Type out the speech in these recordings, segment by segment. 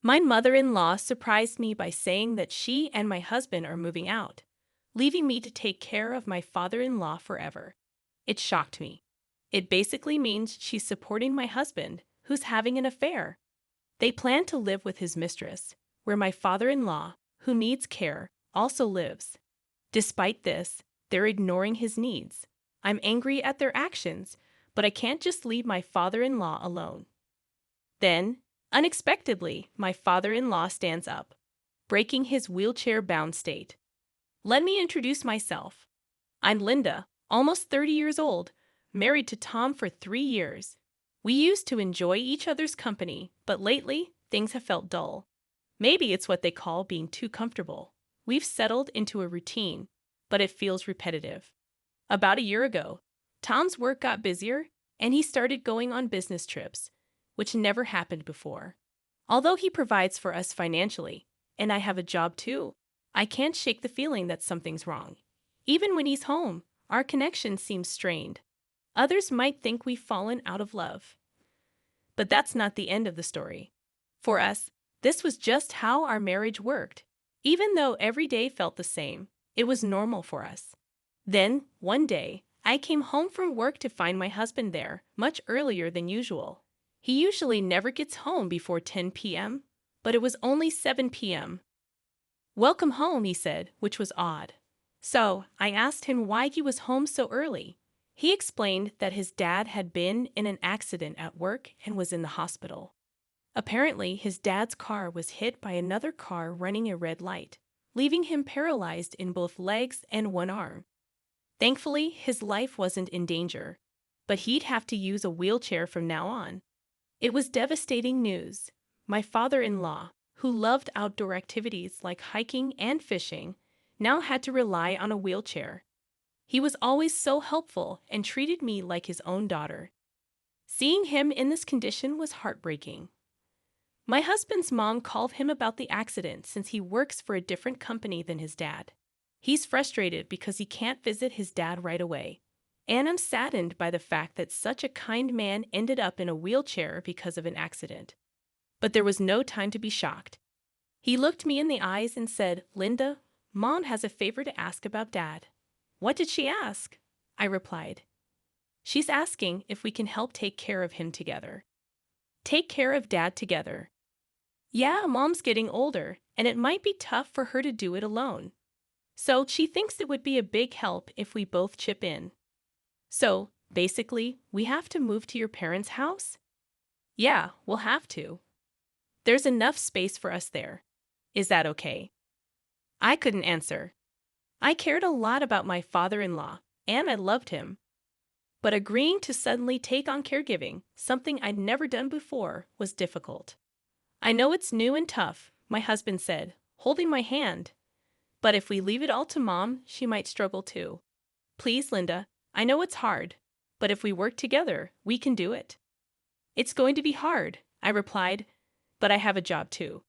My mother-in-law surprised me by saying that she and my husband are moving out, leaving me to take care of my father-in-law forever. It shocked me. It basically means she's supporting my husband, who's having an affair. They plan to live with his mistress, where my father-in-law, who needs care, also lives. Despite this, they're ignoring his needs. I'm angry at their actions, but I can't just leave my father-in-law alone. Then, unexpectedly, my father-in-law stands up, breaking his wheelchair-bound state. Let me introduce myself. I'm Linda, almost 30 years old, married to Tom for 3 years. We used to enjoy each other's company, but lately, things have felt dull. Maybe it's what they call being too comfortable. We've settled into a routine, but it feels repetitive. About a year ago, Tom's work got busier, and he started going on business trips, which never happened before. Although he provides for us financially, and I have a job too, I can't shake the feeling that something's wrong. Even when he's home, our connection seems strained. Others might think we've fallen out of love. But that's not the end of the story. For us, this was just how our marriage worked. Even though every day felt the same, it was normal for us. Then, one day, I came home from work to find my husband there, much earlier than usual. He usually never gets home before 10 p.m., but it was only 7 p.m. "Welcome home," he said, which was odd. So, I asked him why he was home so early. He explained that his dad had been in an accident at work and was in the hospital. Apparently, his dad's car was hit by another car running a red light, leaving him paralyzed in both legs and one arm. Thankfully, his life wasn't in danger, but he'd have to use a wheelchair from now on. It was devastating news. My father-in-law, who loved outdoor activities like hiking and fishing, now had to rely on a wheelchair. He was always so helpful and treated me like his own daughter. Seeing him in this condition was heartbreaking. My husband's mom called him about the accident since he works for a different company than his dad. He's frustrated because he can't visit his dad right away. And I'm saddened by the fact that such a kind man ended up in a wheelchair because of an accident. But there was no time to be shocked. He looked me in the eyes and said, "Linda, Mom has a favor to ask about Dad." "What did she ask?" I replied. "She's asking if we can help take care of him together." Take care of Dad together. Yeah, Mom's getting older, and it might be tough for her to do it alone. So she thinks it would be a big help if we both chip in. So, basically, we have to move to your parents' house? Yeah, we'll have to. There's enough space for us there. Is that okay? I couldn't answer. I cared a lot about my father-in-law, and I loved him. But agreeing to suddenly take on caregiving, something I'd never done before, was difficult. "I know it's new and tough," my husband said, holding my hand. "But if we leave it all to Mom, she might struggle too. Please, Linda, I know it's hard, but if we work together, we can do it." "It's going to be hard," I replied, "but I have a job too."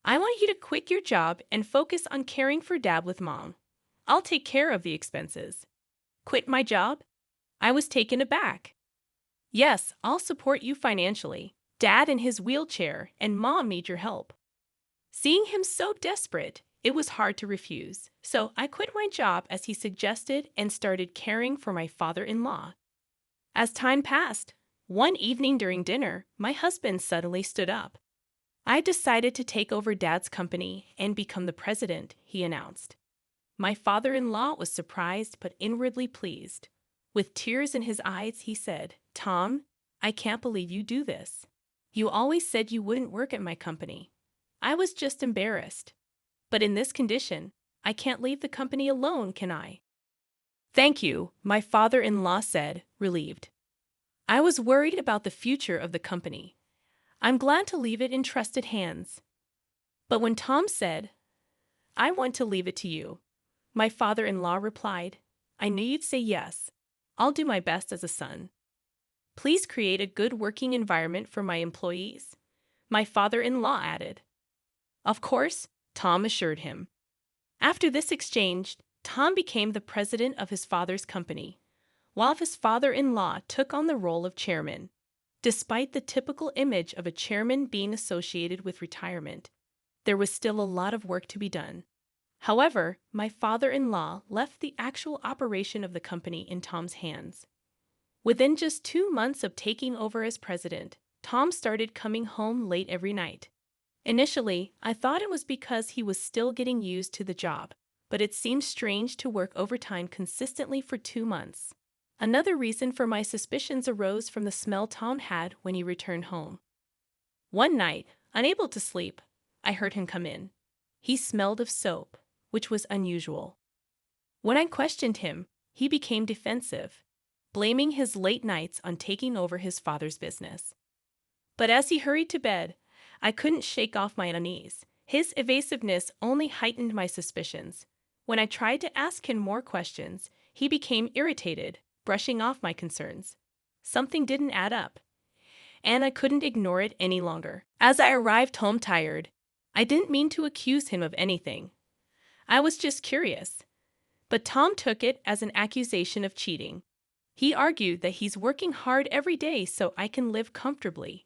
"I want you to quit your job and focus on caring for Dad with Mom. I'll take care of the expenses." "Quit my job?" I was taken aback. "Yes, I'll support you financially. Dad in his wheelchair and Mom need your help." Seeing him so desperate, it was hard to refuse, so I quit my job as he suggested and started caring for my father-in-law. As time passed, one evening during dinner, my husband suddenly stood up. "I decided to take over Dad's company and become the president," he announced. My father-in-law was surprised but inwardly pleased. With tears in his eyes, he said, "Tom, I can't believe you do this. You always said you wouldn't work at my company." I was just embarrassed. But in this condition, I can't leave the company alone, can I? "Thank you," my father-in-law said, relieved. I was worried about the future of the company. I'm glad to leave it in trusted hands. But when Tom said, "I want to leave it to you," my father-in-law replied, "I knew you'd say yes. I'll do my best as a son. Please create a good working environment for my employees," my father-in-law added. "Of course," Tom assured him. After this exchange, Tom became the president of his father's company, while his father-in-law took on the role of chairman. Despite the typical image of a chairman being associated with retirement, there was still a lot of work to be done. However, my father-in-law left the actual operation of the company in Tom's hands. Within just 2 months of taking over as president, Tom started coming home late every night. Initially, I thought it was because he was still getting used to the job, but it seemed strange to work overtime consistently for 2 months. Another reason for my suspicions arose from the smell Tom had when he returned home. One night, unable to sleep, I heard him come in. He smelled of soap, which was unusual. When I questioned him, he became defensive, blaming his late nights on taking over his father's business. But as he hurried to bed, I couldn't shake off my unease. His evasiveness only heightened my suspicions. When I tried to ask him more questions, he became irritated, brushing off my concerns. Something didn't add up, and I couldn't ignore it any longer. As I arrived home tired, I didn't mean to accuse him of anything. I was just curious. But Tom took it as an accusation of cheating. He argued that he's working hard every day so I can live comfortably.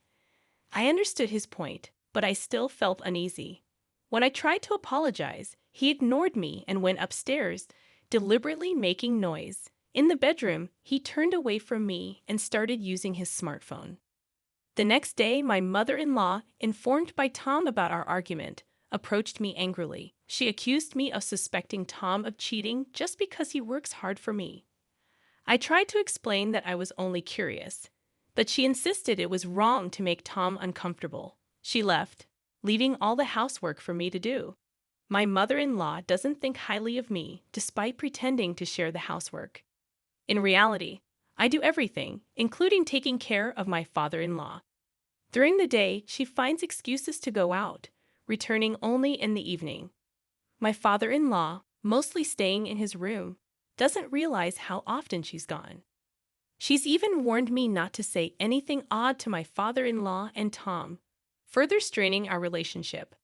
I understood his point, but I still felt uneasy. When I tried to apologize, he ignored me and went upstairs, deliberately making noise. In the bedroom, he turned away from me and started using his smartphone. The next day, my mother-in-law, informed by Tom about our argument, approached me angrily. She accused me of suspecting Tom of cheating just because he works hard for me. I tried to explain that I was only curious, but she insisted it was wrong to make Tom uncomfortable. She left, leaving all the housework for me to do. My mother-in-law doesn't think highly of me, despite pretending to share the housework. In reality, I do everything, including taking care of my father-in-law. During the day, she finds excuses to go out, returning only in the evening. My father-in-law, mostly staying in his room, doesn't realize how often she's gone. She's even warned me not to say anything odd to my father-in-law and Tom, further straining our relationship.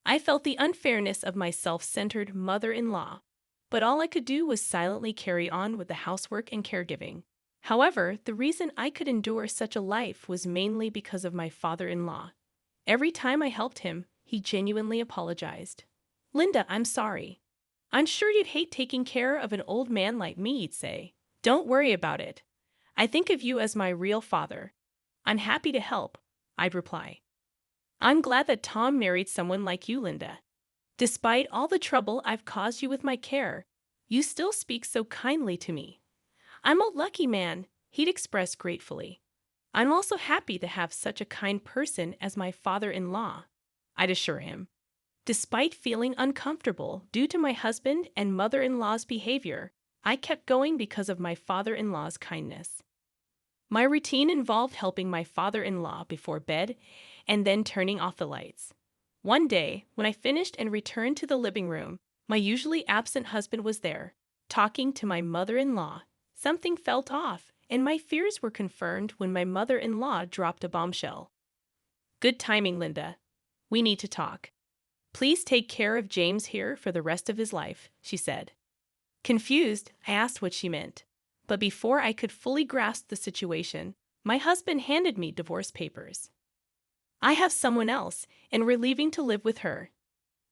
I felt the unfairness of my self-centered mother-in-law, but all I could do was silently carry on with the housework and caregiving. However, the reason I could endure such a life was mainly because of my father-in-law. Every time I helped him, he genuinely apologized. "Linda, I'm sorry. I'm sure you'd hate taking care of an old man like me," he'd say. "Don't worry about it. I think of you as my real father. I'm happy to help," I'd reply. "I'm glad that Tom married someone like you, Linda. Despite all the trouble I've caused you with my care, you still speak so kindly to me." "I'm a lucky man," he'd express gratefully. "I'm also happy to have such a kind person as my father-in-law," I'd assure him. Despite feeling uncomfortable due to my husband and mother-in-law's behavior, I kept going because of my father-in-law's kindness. My routine involved helping my father-in-law before bed and then turning off the lights. One day, when I finished and returned to the living room, my usually absent husband was there, talking to my mother-in-law. Something felt off, and my fears were confirmed when my mother-in-law dropped a bombshell. "Good timing, Linda. We need to talk. Please take care of James here for the rest of his life," she said. Confused, I asked what she meant. But before I could fully grasp the situation, my husband handed me divorce papers. "I have someone else, and we're leaving to live with her.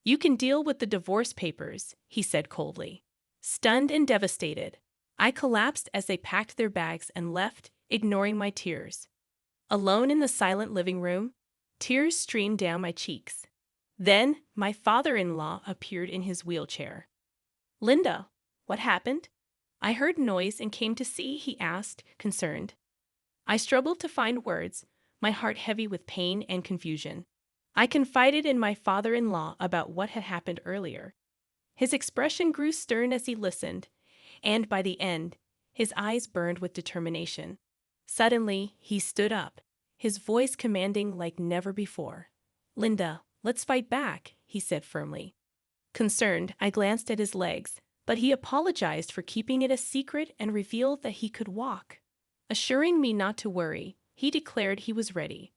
You can deal with the divorce papers," he said coldly. Stunned and devastated, I collapsed as they packed their bags and left, ignoring my tears. Alone in the silent living room, tears streamed down my cheeks. Then, my father-in-law appeared in his wheelchair. "Linda, what happened?" "I heard noise and came to see," he asked, concerned. I struggled to find words, my heart heavy with pain and confusion. I confided in my father-in-law about what had happened earlier. His expression grew stern as he listened, and by the end, his eyes burned with determination. Suddenly, he stood up, his voice commanding like never before. "Linda, let's fight back," he said firmly. Concerned, I glanced at his legs, but he apologized for keeping it a secret and revealed that he could walk. Assuring me not to worry, he declared he was ready.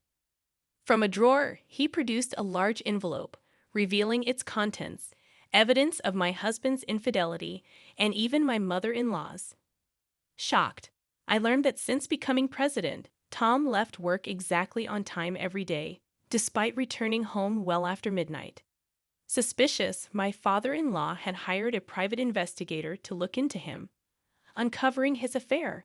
From a drawer, he produced a large envelope, revealing its contents, evidence of my husband's infidelity and even my mother-in-law's. Shocked, I learned that since becoming president, Tom left work exactly on time every day, despite returning home well after midnight. Suspicious, my father-in-law had hired a private investigator to look into him, uncovering his affair.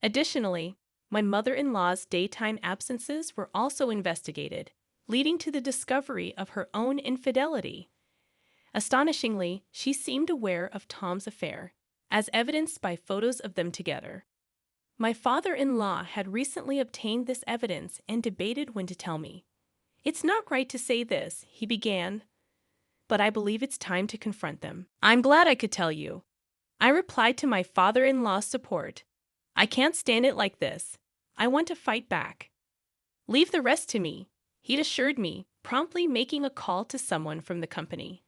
Additionally, my mother-in-law's daytime absences were also investigated, leading to the discovery of her own infidelity. Astonishingly, she seemed aware of Tom's affair, as evidenced by photos of them together. My father-in-law had recently obtained this evidence and debated when to tell me. "It's not right to say this," he began, "but I believe it's time to confront them." "I'm glad I could tell you," I replied to my father-in-law's support. "I can't stand it like this. I want to fight back." "Leave the rest to me," he'd assured me, promptly making a call to someone from the company.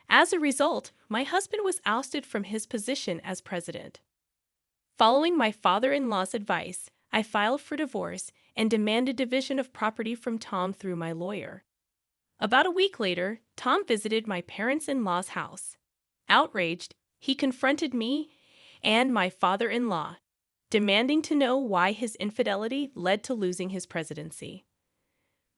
As a result, my husband was ousted from his position as president. Following my father-in-law's advice, I filed for divorce and demanded division of property from Tom through my lawyer. About a week later, Tom visited my parents-in-law's house. Outraged, he confronted me and my father-in-law, demanding to know why his infidelity led to losing his presidency.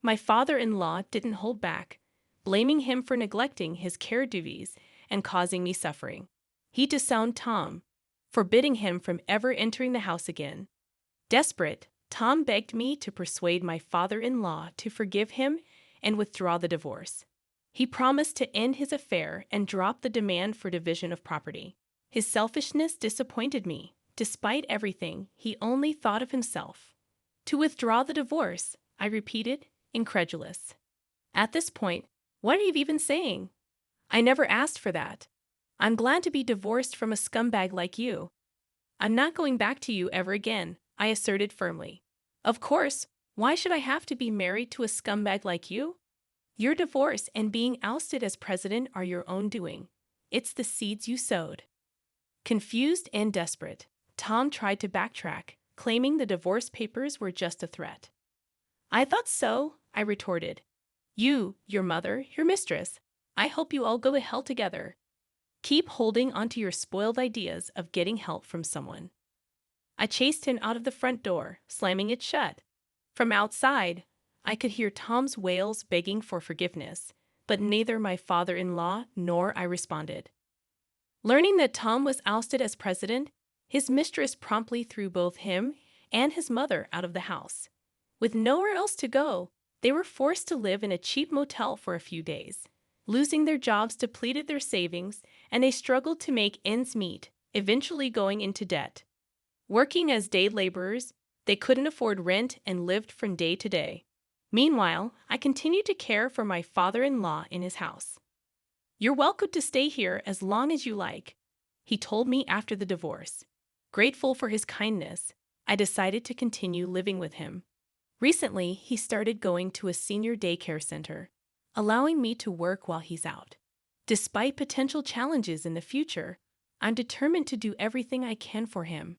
My father-in-law didn't hold back, blaming him for neglecting his care duties and causing me suffering. He disowned Tom, forbidding him from ever entering the house again. Desperate, Tom begged me to persuade my father-in-law to forgive him and withdraw the divorce. He promised to end his affair and drop the demand for division of property. His selfishness disappointed me. Despite everything, he only thought of himself. "To withdraw the divorce," I repeated, incredulous. At this point, what are you even saying? I never asked for that. I'm glad to be divorced from a scumbag like you. I'm not going back to you ever again, I asserted firmly. Of course, why should I have to be married to a scumbag like you? Your divorce and being ousted as president are your own doing. It's the seeds you sowed. Confused and desperate, Tom tried to backtrack, claiming the divorce papers were just a threat. "I thought so," I retorted. "You, your mother, your mistress. I hope you all go to hell together. Keep holding onto your spoiled ideas of getting help from someone." I chased him out of the front door, slamming it shut. From outside, I could hear Tom's wails begging for forgiveness, but neither my father-in-law nor I responded. Learning that Tom was ousted as president, his mistress promptly threw both him and his mother out of the house. With nowhere else to go, they were forced to live in a cheap motel for a few days. Losing their jobs depleted their savings, and they struggled to make ends meet, eventually going into debt. Working as day laborers, they couldn't afford rent and lived from day to day. Meanwhile, I continued to care for my father-in-law in his house. "You're welcome to stay here as long as you like," he told me after the divorce. Grateful for his kindness, I decided to continue living with him. Recently, he started going to a senior daycare center, allowing me to work while he's out. Despite potential challenges in the future, I'm determined to do everything I can for him.